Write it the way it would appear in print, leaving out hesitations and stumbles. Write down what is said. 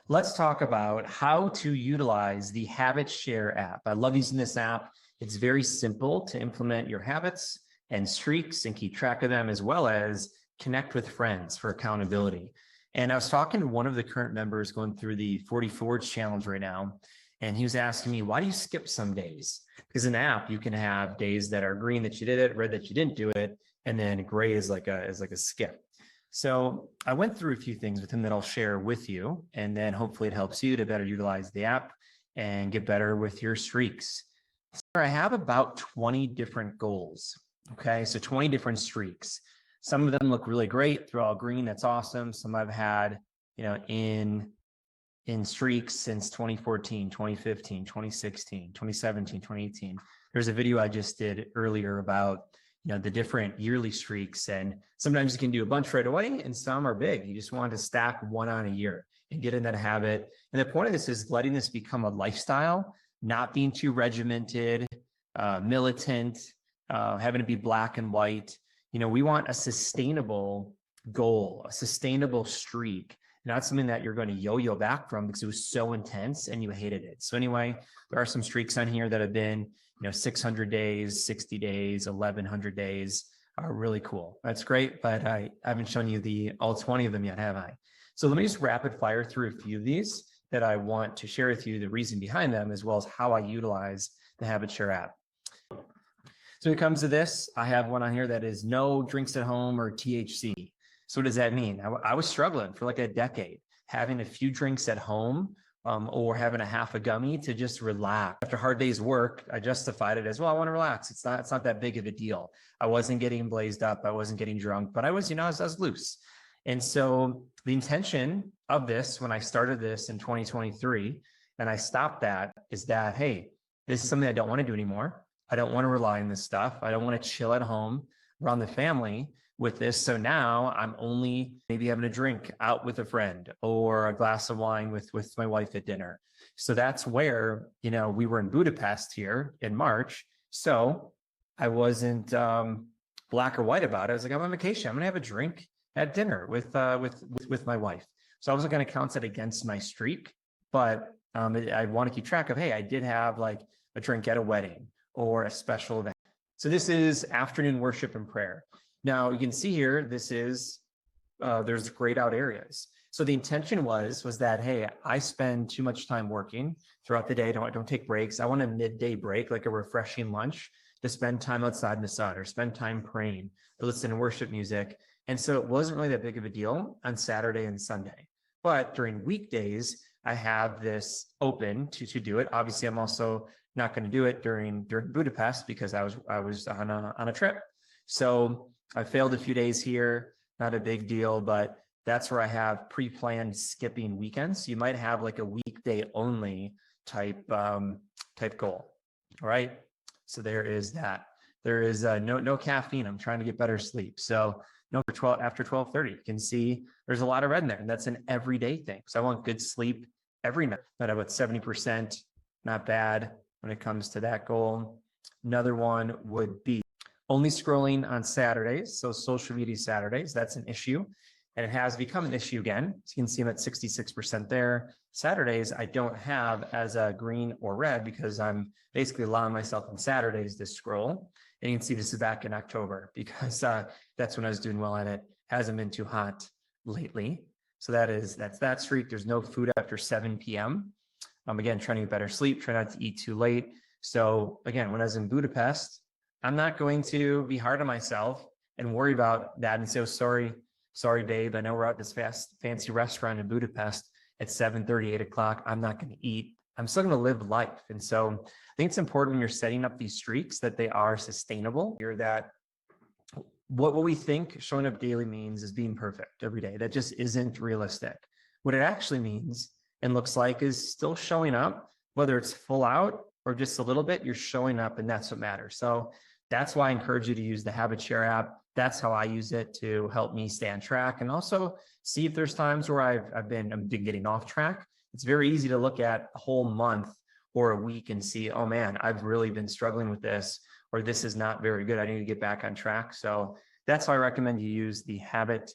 Let's talk about how to utilize the HabitShare app. I love using this app. It's very simple to implement your habits and streaks and keep track of them, as well as connect with friends for accountability. And I was talking to one of the current members going through the 40 Forge challenge right now, and he was asking me, why do you skip some days? Because in the app, you can have days that are green that you did it, red that you didn't do it, and then gray is like a skip. So I went through a few things with him that I'll share with you, and then hopefully it helps you to better utilize the app and get better with your streaks. So I have about 20 different goals. Okay, so 20 different streaks. Some of them look really great. They're all green. That's awesome. Some I've had, in streaks since 2014, 2015, 2016, 2017, 2018. There's a video I just did earlier about the different yearly streaks, and sometimes you can do a bunch right away and some are big. You just want to stack one on a year and get in that habit. And the point of this is letting this become a lifestyle, not being too regimented, militant, having to be black and white. We want a sustainable goal, a sustainable streak, not something that you're going to yo-yo back from because it was so intense and you hated it. So anyway, there are some streaks on here that have been 600 days, 60 days, 1100 days are really cool. That's great, but I haven't shown you all 20 of them yet, have I? So let me just rapid fire through a few of these that I want to share with you, the reason behind them, as well as how I utilize the HabitShare app. So when it comes to this, I have one on here that is no drinks at home or THC. So what does that mean? I was struggling for like a decade, having a few drinks at home or having a half a gummy to just relax. After a hard day's work, I justified it as, well, I want to relax. It's not that big of a deal. I wasn't getting blazed up. I wasn't getting drunk, but I was loose. And so the intention of this, when I started this in 2023, and I stopped that, is that, hey, this is something I don't want to do anymore. I don't want to rely on this stuff. I don't want to chill at home around the family with this. So now I'm only maybe having a drink out with a friend or a glass of wine with my wife at dinner. So that's where, we were in Budapest here in March. So I wasn't black or white about it. I was like, I'm on vacation. I'm going to have a drink at dinner with my wife. So I wasn't going to count that against my streak, but I want to keep track of, hey, I did have like a drink at a wedding or a special event. So this is afternoon worship and prayer. Now you can see here, this is, there's grayed out areas. So the intention was that, hey, I spend too much time working throughout the day. Don't take breaks. I want a midday break, like a refreshing lunch, to spend time outside in the sun or spend time praying or listen to worship music. And so it wasn't really that big of a deal on Saturday and Sunday. But during weekdays, I have this open to do it. Obviously, I'm also not going to do it during Budapest because I was on a trip. So I failed a few days here, not a big deal, but that's where I have pre-planned skipping weekends. You might have like a weekday only type goal. All right. So there is that. There is no caffeine. I'm trying to get better sleep. So after 12:30, you can see there's a lot of red in there, and that's an everyday thing. So I want good sleep every night. At about 70%, not bad when it comes to that goal. Another one would be only scrolling on Saturdays. So social media Saturdays, that's an issue. And it has become an issue again. So you can see I'm at 66% there. Saturdays, I don't have as a green or red because I'm basically allowing myself on Saturdays to scroll. And you can see this is back in October because that's when I was doing well at it. Hasn't been too hot lately. So that's that streak. There's no food after 7 p.m. Again, trying to get better sleep, try not to eat too late. So again, when I was in Budapest, I'm not going to be hard on myself and worry about that and say, oh, sorry, babe. I know we're at this fancy restaurant in Budapest at 7:30, 8 o'clock. I'm not going to eat. I'm still going to live life. And so I think it's important when you're setting up these streaks that they are sustainable. That what we think showing up daily means is being perfect every day. That just isn't realistic. What it actually means and looks like is still showing up, whether it's full out or just a little bit, you're showing up, and that's what matters. So that's why I encourage you to use the HabitShare app. That's how I use it to help me stay on track and also see if there's times where I've been getting off track. It's very easy to look at a whole month or a week and see, oh man, I've really been struggling with this, or this is not very good. I need to get back on track. So that's why I recommend you use the HabitShare